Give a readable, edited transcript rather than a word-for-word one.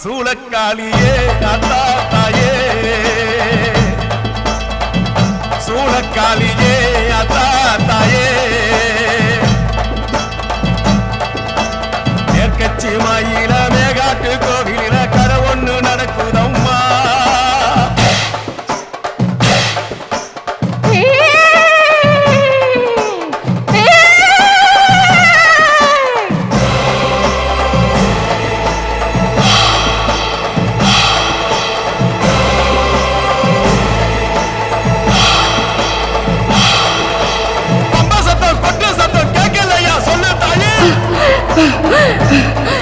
சூளக்காளியே அத்தா தாயே சூளக்காளியே அத்தா தாயே மேற்கட்சி மாயில மேகாட்டு கோவிலில கரை ஒண்ணு நடக்குதம்மா Ha